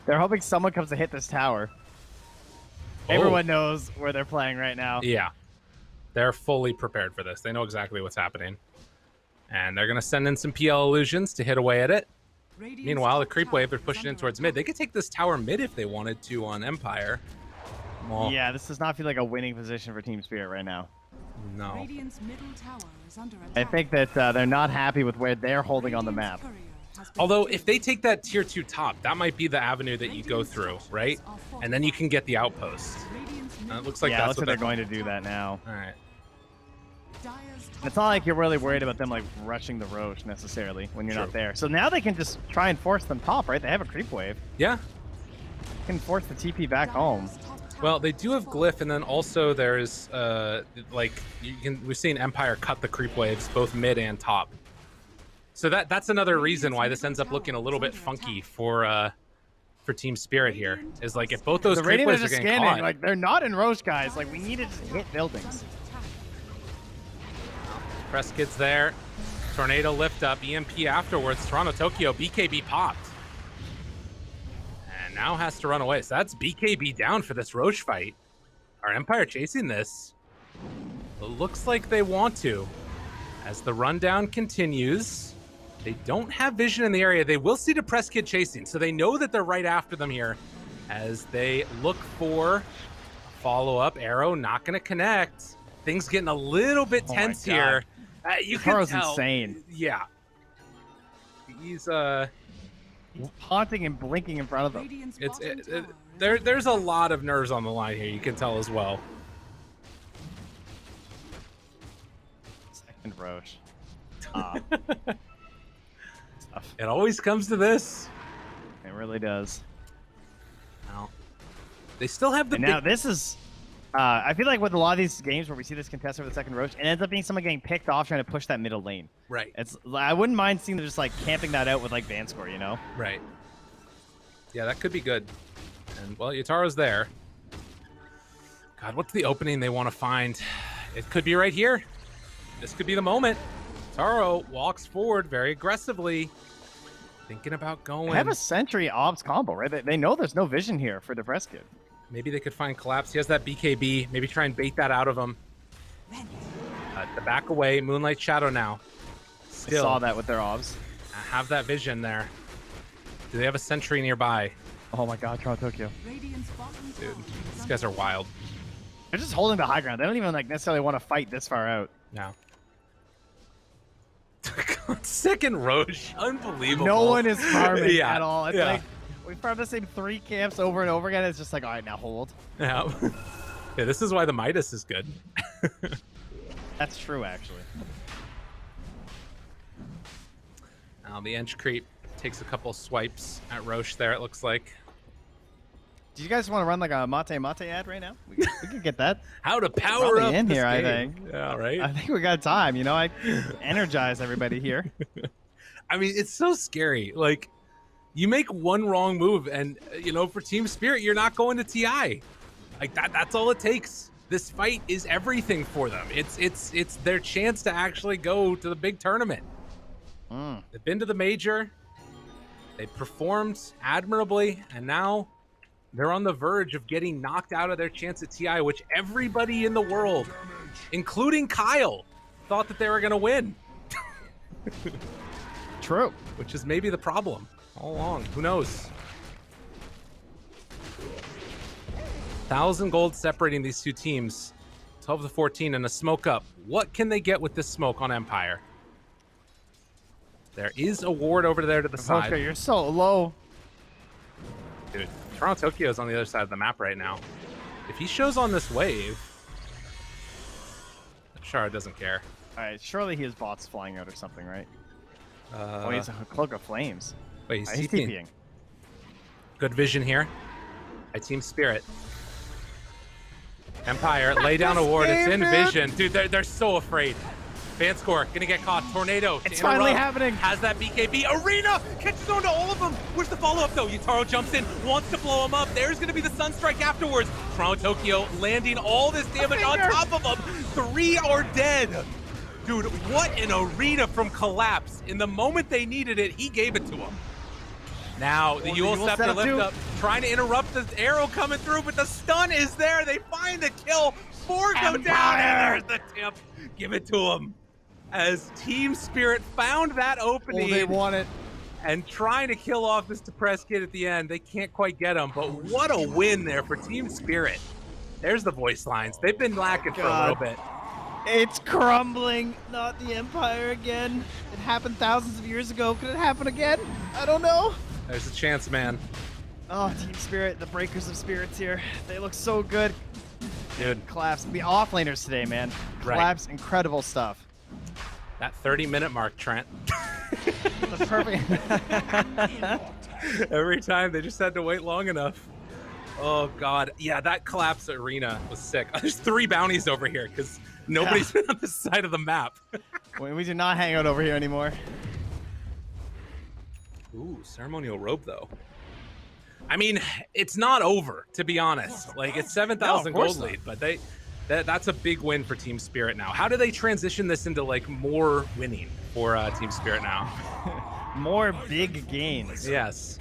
They're hoping someone comes to hit this tower. Everyone knows where they're playing right now. Yeah. They're fully prepared for this. They know exactly what's happening. And they're going to send in some PL illusions to hit away at it. Meanwhile, the creep wave, they're pushing in towards mid. They could take this tower mid if they wanted to on Empire. Well, Yeah, this does not feel like a winning position for Team Spirit right now. no. Radiant's middle tower is under I attack. think that they're not happy with where they're holding on the map. Radiant's courier has been Although, defeated. if they take that tier 2 top, that might be the avenue that you go through, right? And then you can get the outpost. Radiant's It middle looks like Yeah, that's looks like what they're going to do that now. All right. Dire's top It's not like you're really worried about them like rushing the Roche necessarily when you're not True. there. So now they can just try and force them top, right? They have a creep wave. Yeah. They can force the TP back home. Dire's top tower Well, they do have has glyph, and then also there's like we've seen Empire cut the creep waves both mid and top. So that's another reason why this ends up looking a little bit funky for Team Spirit here. Is like if both those The creep Radiant are waves are just getting scanning. caught, Like they're not in Roche, guys. Like we need to just hit buildings. under attack. Press Kid's there. Tornado lift up, EMP afterwards. Toronto Tokyo, BKB popped. And now has to run away. So that's BKB down for this Roche fight. Are Empire chasing this? It looks like they want to. As the rundown continues, they don't have vision in the area. They will see the Press Kid chasing, so they know that they're right after them here as they look for a follow-up arrow. Not going to connect. Things getting a little bit Oh my tense God. here. You can Taro's tell. insane. Yeah. He's Haunting and blinking in front of them. Radiant's it's bottom it, tower there's a lot of nerves on the line here. You can tell as well. Second Roche. Ah, tough. It always comes to this. It really does. Well, they still have the And now this is. I feel like with a lot of these games where we see this contest over the second Roche, it ends up being someone getting picked off trying to push that middle lane. right. It's I wouldn't mind seeing them just like camping that out with like Vanscore, you know? Right. Yeah, that could be good. And, well, Yataro's there. God, what's the opening they want to find? It could be right here. This could be the moment. Yataro walks forward very aggressively, thinking about going. They have a Sentry Obs combo, right? They know there's no vision here for the Press Kid. Maybe they could find Collapse. He has that BKB. Maybe try and bait that out of him. The back away. Moonlight Shadow now. I Still saw that with their Obs. have that vision there. Do they have a sentry nearby? Oh my god, Toronto Tokyo. Radiant's bottom Dude, tower is these guys are under wild. They're just holding the high ground. They don't even like necessarily want to fight this far out. No. Second Roche. Unbelievable. No one is farming Yeah, at all. It's yeah. like we farm the same 3 camps over and over again. It's just like, all right, now hold. Yeah. Yeah, this is why the Midas is good. That's true, actually. Now the Ench Creep takes a couple swipes at Roche there, it looks like. Do you guys want to run like a Mate ad right now? We could get that. How to power Probably up in this here, I game. think. Yeah, right? I think we got time. You know, I energize everybody here. I mean, it's so scary. Like, you make one wrong move, and for Team Spirit, you're not going to TI. Like that's all it takes. This fight is everything for them. It's their chance to actually go to the big tournament. They've been to the major. They performed admirably, and now they're on the verge of getting knocked out of their chance at TI, which everybody in the world, including Kyle, thought that they were going to win. True. Which is maybe the problem all along. Who knows? 1,000 gold separating these two teams. 12 to 14 and a smoke up. What can they get with this smoke on Empire? There is a ward over there to the Oscar, side. you're so low. Dude, Toronto Tokyo is on the other side of the map right now. If he shows on this wave, Shara doesn't care. All right, surely he has bots flying out or something, right? Uh, Oh, he has a cloak of flames. wait, he's He's TPing. TPing. Good vision here by Team Spirit. Empire, lay down a ward. It's in vision. Dude, they're so afraid. Vanscore, gonna get caught. Tornado. to It's finally interrupt. happening. Has that BKB. Arena catches on to all of them. Where's the follow-up, though? Yataro jumps in, wants to blow him up. There's gonna be the Sunstrike afterwards. Toronto Tokyo landing all this damage on top of them. 3 are dead. Dude, what an arena from Collapse. In the moment they needed it, he gave it to them. Now the Yule Scepter setup lift too. up, trying to interrupt the arrow coming through, but the stun is there. They find the kill. 4 go down, and there's the tip. Give it to him. As Team Spirit found that opening. Oh, they want it. And trying to kill off this depressed kid at the end. They can't quite get him, but what a win there for Team Spirit. There's the voice lines. They've been lacking for a little bit. It's crumbling, not the Empire again. It happened thousands of years ago. Could it happen again? I don't know. There's a chance, man. Oh, Team Spirit, the breakers of spirits here. They look so good. Dude, Collapse. The offlaners today, man. Right. Collapse, incredible stuff. that 30-minute mark, Trent. The perfect. Every time they just had to wait long enough. Oh God, yeah, that collapse arena was sick. There's 3 bounties over here because nobody's been on this side of the map. We do not hang out over here anymore. Ooh, ceremonial robe though. I mean, it's not over, to be honest. Like, it's 7,000 gold lead, but that's a big win for Team Spirit now. How do they transition this into like more winning for Team Spirit now? More big gains. Yes.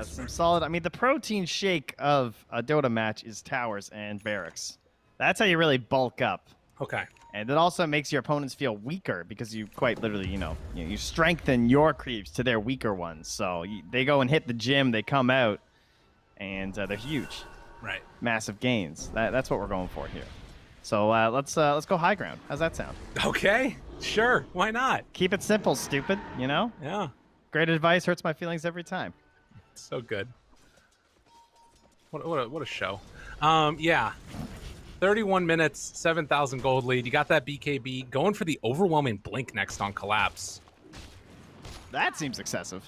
Some solid. I mean, the protein shake of a Dota match is towers and barracks. That's how you really bulk up. Okay. And it also makes your opponents feel weaker because you quite literally, you strengthen your creeps to their weaker ones. So they go and hit the gym, they come out, and they're huge. Right. Massive gains. That's what we're going for here. So let's go high ground. How's that sound? Okay. Sure. Why not? Keep it simple, stupid. Yeah. Great advice hurts my feelings every time. So good. What a show. Yeah. 31 minutes, 7,000 gold lead. You got that BKB going for the overwhelming blink next on collapse. That seems excessive.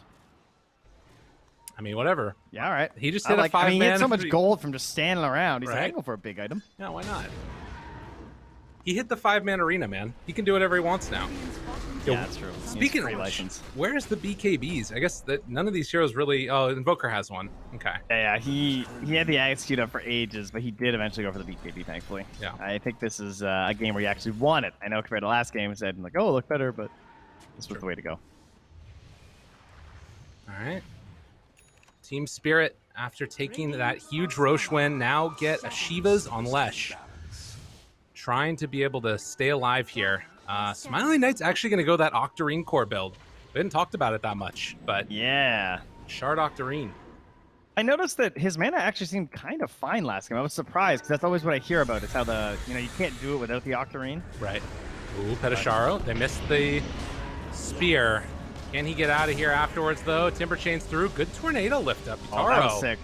I mean, whatever. Yeah, all right. He just hit a 5-man. I mean, he had so much gold from just standing around. He's like, I Right. can go for a big item. Yeah, why not? He hit the 5-man arena, man. He can do whatever he wants now. Yo, Yeah, that's true. Speaking free of license. where's the BKBs? I guess that none of these heroes really. Oh, Invoker has one. Okay. Yeah, he had the Axe queued up for ages, but he did eventually go for the BKB, thankfully. Yeah. I think this is a game where you actually won it. I know compared to last game, I said, like, oh, look better, but this was the way to go. All right. Team Spirit, after taking that huge Roche win, now get a Shiva's on Lesh. Trying to be able to stay alive here. Smiling Knight's actually going to go that Octarine core build. We hadn't talked about it that much, but Yeah. Shard Octarine. I noticed that his mana actually seemed kind of fine last game. I was surprised, because that's always what I hear about, is how you can't do it without the Octarine. Right. Ooh, Petasharo. They missed the spear. Can he get out of here afterwards, though? Timber Chain's through. Good tornado lift up. Oh, that was Yutaro sick.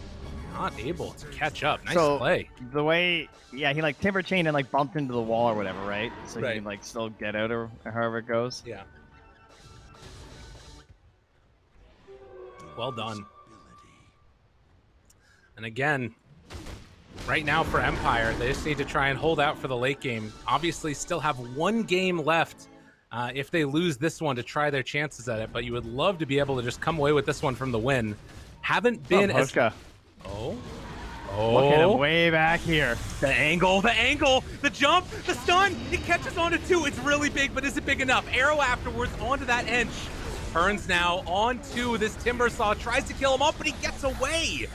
not able to catch up. Nice So, play. The way, he timber chained and bumped into the wall or whatever, right? So Right. he can still get out or however it goes. Yeah. Well done. And again, right now for Empire, they just need to try and hold out for the late game. Obviously, still have 1 game left if they lose this one to try their chances at it. But you would love to be able to just come away with this one from the win. Haven't been as... Poshka. Oh. Look at him way back here. The angle, the jump, the stun. It catches onto 2. It's really big, but is it big enough? Arrow afterwards onto that Ench. Turns now onto this Timbersaw. Tries to kill him off, but he gets away.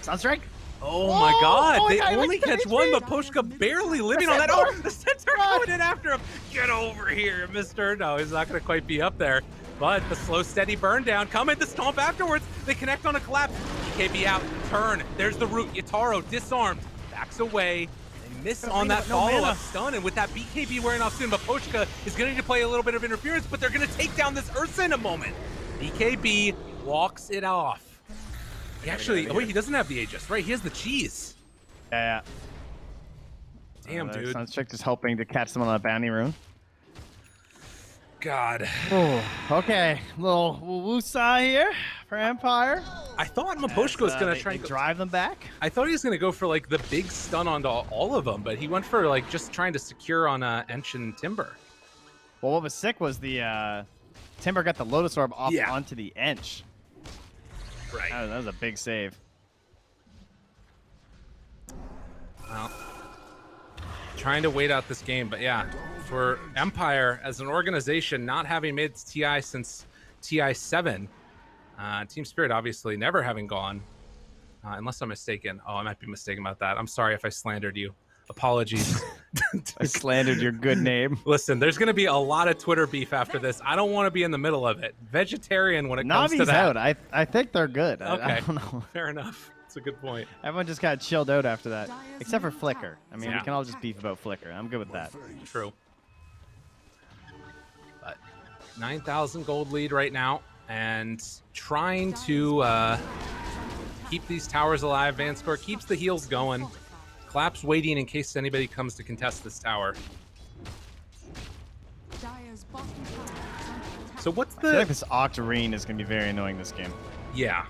Sunstrike? Oh my God. Oh, They yeah, only like catch 1, but Poshka barely living on that. Oh, the centaur going in after him. Get over here, mister. No, he's not going to quite be up there. But the slow, steady burn down coming. The stomp afterwards. They connect on a collapse. BKB out. Turn. There's the root. Yutaro disarmed. Backs away. They miss on that follow-up stun. And with that BKB wearing off soon, but Poshka is going to need to play a little bit of interference, but they're going to take down this Ursa in a moment. BKB walks it off. He actually, wait, he doesn't have the Aegis, right? He has the cheese. Yeah. Damn, dude. Sunstrike just hoping to catch someone on a bounty rune. God. Oh, okay. Little woosah here for Empire. I thought Maposhka was going to try they and go. drive them back. I thought he was going to go for like the big stun onto all of them, but he went for like just trying to secure on Ench and Timber. Well, what was sick was the Timber got the Lotus Orb off Yeah. onto the Ench. Right. That was a big save. Well, trying to wait out this game, but yeah, for Empire as an organization, not having made its TI since TI7, Team Spirit obviously never having gone, unless I'm mistaken. Oh, I might be mistaken about that. I'm sorry if I slandered you. Apologies. I slandered your good name. Listen, there's going to be a lot of Twitter beef after this. I don't want to be in the middle of it. Vegetarian when it comes to Navi's that. out. I think they're good. Okay, I don't know. fair enough. That's a good point. Everyone just got chilled out after that, Dire's except for middle Flicker. tower I mean, Yeah. we can all just beef about Flicker. I'm good with that. True. But 9,000 gold lead right now, and trying to keep these towers alive. Vanscore keeps the heals going. Clap's waiting in case anybody comes to contest this tower. Dire's bottom tower is under attack. So what's I feel the... like this Octarine is going to be very annoying this game. Yeah.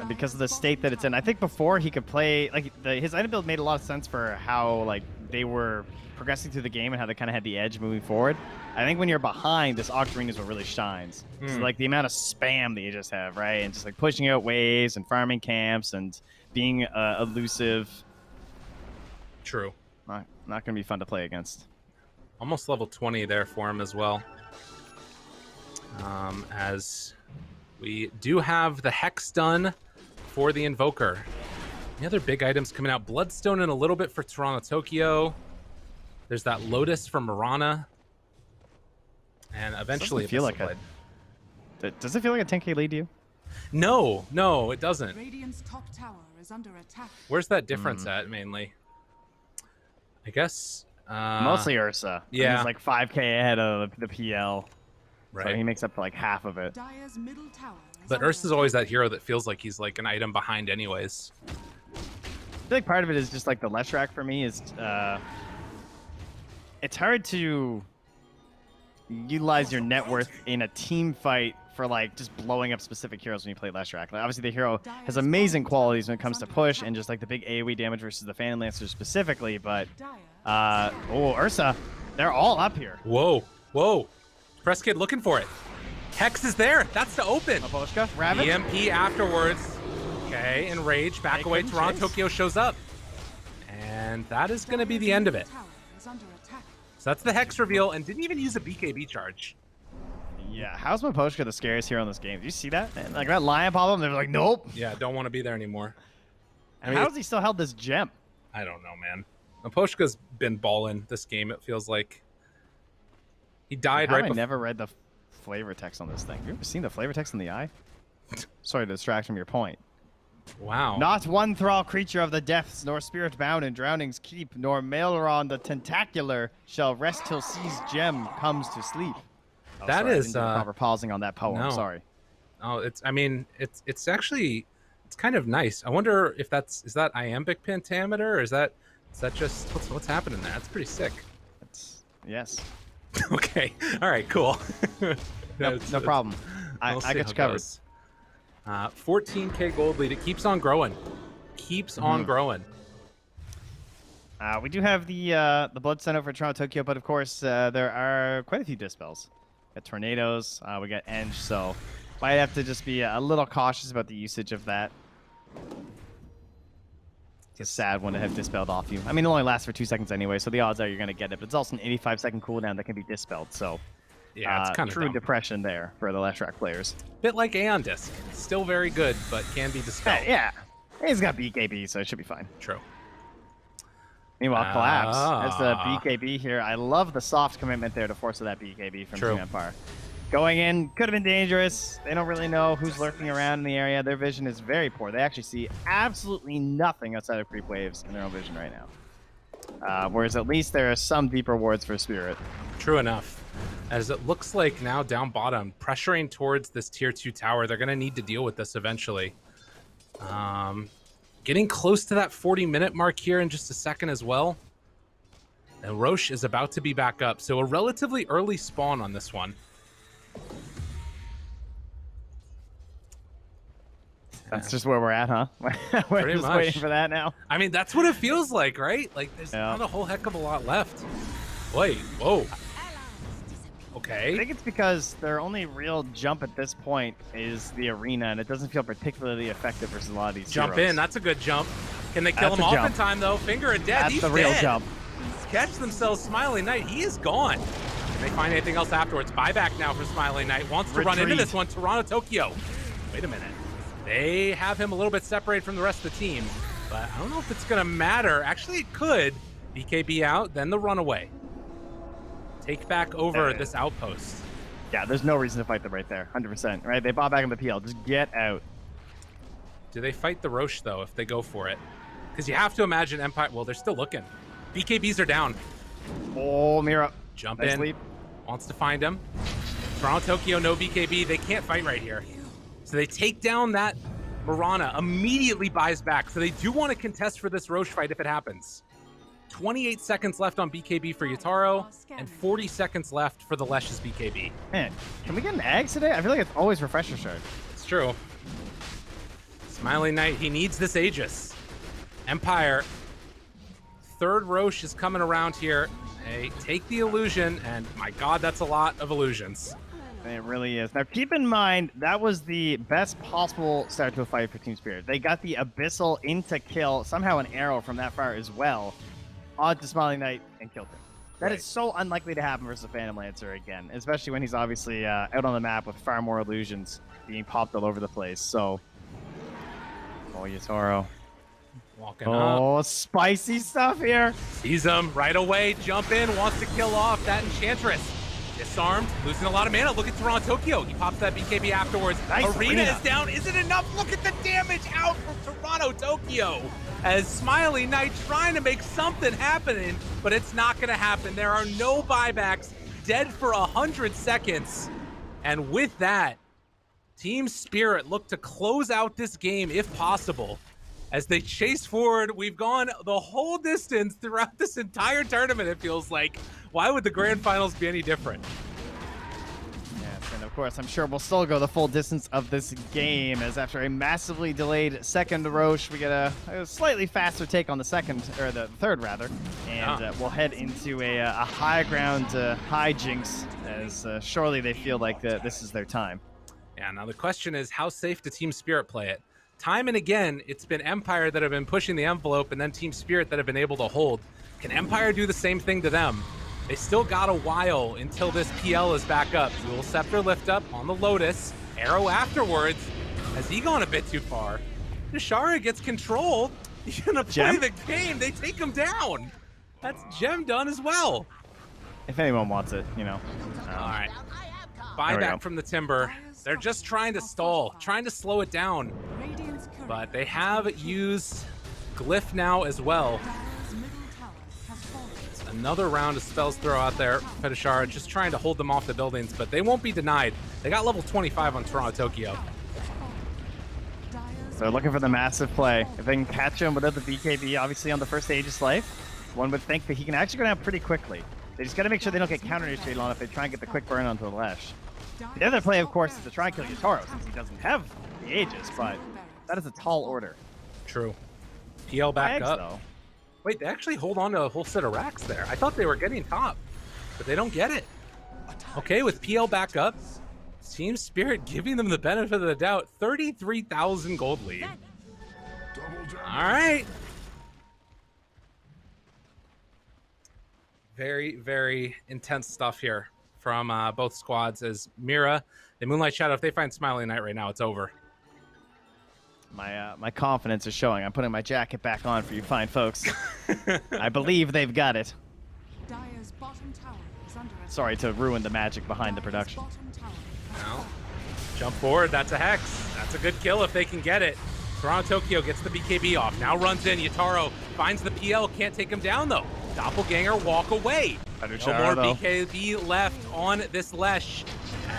Because of the state that it's in. I think before he could play, like, his item build made a lot of sense for how, like, they were progressing through the game and how they kind of had the edge moving forward. I think when you're behind, this Octarine is what really shines. So, like, the amount of spam that you just have, right? And just, like, pushing out waves and farming camps and being elusive. True. Not going to be fun to play against. Almost level 20 there for him as well. As we do have the Hex done for the Invoker. The other big items coming out. Bloodstone in a little bit for Toronto Tokyo. There's that Lotus from Mirana. And eventually... Doesn't feel like does it feel like a 10k lead to you? No, it doesn't. Radiant's top tower is under attack. Where's that difference at, mainly? I guess... Mostly Ursa. yeah. He's like 5k ahead of the PL. Right. So he makes up like half of it. Dire's middle tower is But under Ursa's always that hero that feels like he's like an item behind anyways. I feel like part of it is just like the Leshrac for me is it's hard to utilize your net worth in a team fight for like just blowing up specific heroes when you play Leshrac. Like, obviously the hero has amazing qualities when it comes to push and just like the big AoE damage versus the Phantom Lancer specifically, but Ursa, they're all up here. Whoa. Press Kid looking for it. Hex is there. That's the open. Maposhka, Rabbit. EMP afterwards. Okay, Enrage. Back away. couldn't Toronto chase. Tokyo shows up. And that is going to be the end of it. tower is under attack. So that's the Hex reveal, and didn't even use a BKB charge. Yeah, how's Maposhka the scariest hero in this game? Do you see that? Man? Like that lion pop up, they're like, nope. Yeah, don't want to be there anymore. And how has he still held this gem? I don't know, man. Poshka's been balling this game, it feels like. He died How right have I before. never read the flavor text on this thing. You ever seen the flavor text in the eye? Sorry to distract from your point. Wow. Not one thrall creature of the depths, nor spirit bound in drowning's keep, nor Maelron the tentacular shall rest till sea's gem comes to sleep. Oh, That sorry, I is, didn't do the proper pausing on that poem. no. Sorry. Oh, it's actually, it's kind of nice. I wonder if is that iambic pentameter, or is that just, what's happening there? That's pretty sick. Yes. Okay. All right, cool. No problem. We'll I see got how you it covered. goes. 14k gold lead. It keeps on growing. On growing. We do have the blood center for Toronto Tokyo, but of course there are quite a few dispels. We got tornadoes, we got Eng, so might have to just be a little cautious about the usage of that. It's a sad one to have dispelled off you. I mean, it only lasts for 2 seconds anyway, so the odds are you're going to get it, but it's also an 85-second cooldown that can be dispelled, so Yeah, it's kind of true depression there for the Leshrac players. Bit like Aeon Disc. Still very good, but can be dispelled. Yeah, he's got BKB, so it should be fine. True. Meanwhile, Collapse as the BKB here. I love the soft commitment there to force that BKB from True. Team Empire. Going in could have been dangerous. They don't really know who's lurking around in the area. Their vision is very poor. They actually see absolutely nothing outside of creep waves in their own vision right now. Whereas at least there are some deep rewards for Spirit. True enough. As it looks like now down bottom, pressuring towards this tier 2 tower, they're going to need to deal with this eventually. Getting close to that 40-minute mark here in just a second as well. And Roche is about to be back up, so a relatively early spawn on this one. That's just where we're at, huh? We're Pretty just much. waiting for that now. I mean, that's what it feels like, right? Like, there's not a whole heck of a lot left. Wait, whoa. I Okay. think it's because their only real jump at this point is the arena, and it doesn't feel particularly effective versus a lot of these Jump heroes. in, that's a good jump. Can they kill That's him a off jump. in time, though? Finger of death, That's he's the real dead. jump. Catch themselves, Smiling Knight. He is gone. Can they find anything else afterwards? Buyback now for Smiling Knight. Wants to run into Retreat. this one. Toronto Tokyo. wait a minute. They have him a little bit separated from the rest of the team, but I don't know if it's going to matter. Actually, it could. BKB out, then the runaway. Take back over this outpost. Yeah, there's no reason to fight them right there. 100%. Right? They bought back in the PL. Just get out. Do they fight the Roche, though, if they go for it? Because you have to imagine Empire... Well, they're still looking. BKBs are down. Oh, Mira. Jump Nice in. leap. Wants to find him. Toronto, Tokyo, no BKB. They can't fight right here. So they take down that Mirana, immediately buys back. So they do want to contest for this Roche fight if it happens. 28 seconds left on BKB for Yutaro, and 40 seconds left for the Lesh's BKB. Man, can we get an Ags today? I feel like it's always Refresher Shard. It's true. Smiling Knight, he needs this Aegis. Empire, third Roche is coming around here. They take the illusion, and my god, that's a lot of illusions. It really is. Now, keep in mind, that was the best possible start to a fight for Team Spirit. They got the Abyssal into kill, somehow an arrow from that far as well, onto Smiling Knight, and killed him. That is so unlikely to happen versus a Phantom Lancer again, especially when he's obviously out on the map with far more illusions being popped all over the place. So, oh, Yutaro. Walking up. Oh, spicy stuff here. Sees him right away, jump in, wants to kill off that Enchantress. Disarmed, losing a lot of mana. Look at Toronto Tokyo. He pops that BKB afterwards. Nice Arena is down. Is it enough? Look at the damage out from Toronto Tokyo. As Smiley Knight trying to make something happen, but it's not going to happen. There are no buybacks. Dead for 100 seconds. And with that, Team Spirit look to close out this game if possible. As they chase forward, we've gone the whole distance throughout this entire tournament, it feels like. Why would the grand finals be any different? Yes, and of course, I'm sure we'll still go the full distance of this game, as after a massively delayed second Roche, we get a slightly faster take on the second, or the third rather, and we'll head into a high ground high jinx, as surely they feel like this is their time. Yeah, now the question is, how safe do Team Spirit play it? Time and again, it's been Empire that have been pushing the envelope, and then Team Spirit that have been able to hold. Can Empire do the same thing to them? They still got a while until this PL is back up. Dual Scepter lift up on the Lotus. Arrow afterwards. Has he gone a bit too far? Nishara gets control. He's gonna play the game. They take him down. That's Gem done as well. If anyone wants it, you know. All right. Buyback from the Timber. They're just trying to stall, trying to slow it down. But they have used Glyph now as well. Another round of spells throw out there. Fetishara just trying to hold them off the buildings, but they won't be denied. They got level 25 on Toronto Tokyo. So looking for the massive play. If they can catch him without the BKB, obviously on the first Aegis life, one would think that he can actually go down pretty quickly. They just got to make sure they don't get counter-initiated on if they try and get the quick burn onto the Lesh. The other play, of course, is to try and kill Yutaro, since he doesn't have the Aegis, but that is a tall order. True. PL back up. Though. Wait, they actually hold on to a whole set of racks there. I thought they were getting top, but they don't get it. Okay, with PL back up, Team Spirit giving them the benefit of the doubt. 33,000 gold lead. All right. Very, very intense stuff here from both squads, as Mira, the Moonlight Shadow, if they find Smiling Knight right now, it's over. My confidence is showing. I'm putting my jacket back on for you fine folks. I believe they've got it. Dire's bottom tower is under attack. Sorry to ruin the magic behind the production. Now, jump forward. That's a Hex. That's a good kill if they can get it. Toronto Tokyo gets the BKB off. Now runs in. Yutaro finds the PL. Can't take him down, though. Doppelganger walk away. No more BKB left on this Lesh,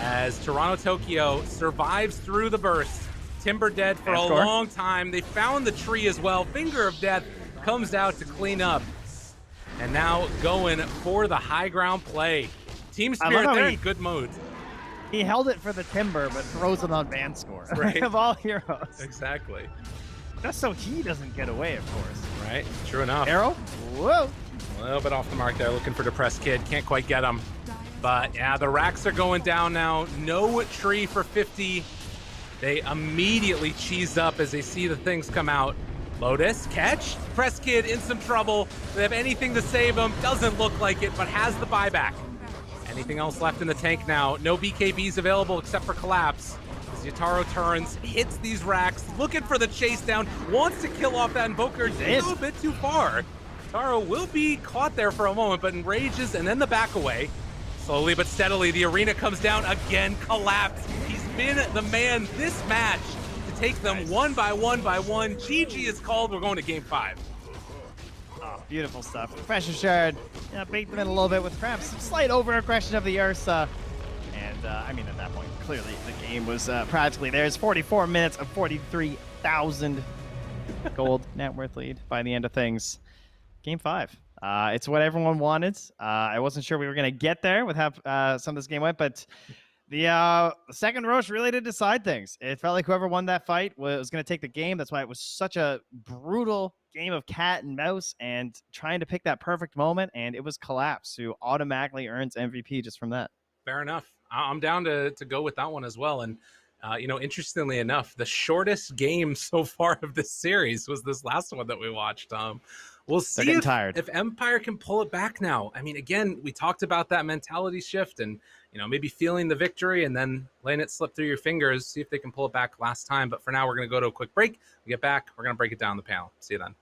as Toronto Tokyo survives through the burst. Timber dead for a long time. They found the tree as well. Finger of Death comes out to clean up. And now going for the high ground play. Team Spirit, they're in good mood. He held it for the Timber, but throws it on ban score. Right. Of all heroes. Exactly. Just so he doesn't get away, of course. Right. True enough. Arrow? Whoa. A little bit off the mark there, looking for Depressed Kid. Can't quite get him. But yeah, the racks are going down now. No tree for 50. They immediately cheese up as they see the things come out. Lotus, catch. Press Kid in some trouble. Do they have anything to save him? Doesn't look like it, but has the buyback. Anything else left in the tank now? No BKBs available except for Collapse. Yataro turns, hits these racks, looking for the chase down, wants to kill off that Invoker, just a bit too far. Yataro will be caught there for a moment, but enrages, and then the back away. Slowly but steadily, the arena comes down again, collapse. He's been the man this match to take them one by one by one. GG is called. We're going to game 5. Oh, beautiful stuff. Pressure shard. Yeah, bait them in a little bit with perhaps some slight over-aggression of the Ursa. And, I mean, at that point, clearly the game was practically theirs. 44 minutes of 43,000 gold net worth lead by the end of things. Game 5. It's what everyone wanted. I wasn't sure we were going to get there with how some of this game went, but the second Roche really did decide things. It felt like whoever won that fight was going to take the game. That's why it was such a brutal game of cat and mouse and trying to pick that perfect moment, and it was Collapse who automatically earns MVP just from that. Fair enough. I'm down to go with that one as well. And, interestingly enough, the shortest game so far of this series was this last one that we watched. We'll see if Empire can pull it back now. I mean, again, we talked about that mentality shift and, maybe feeling the victory and then letting it slip through your fingers, see if they can pull it back last time. But for now, we're going to go to a quick break. We get back, we're going to break it down the panel. See you then.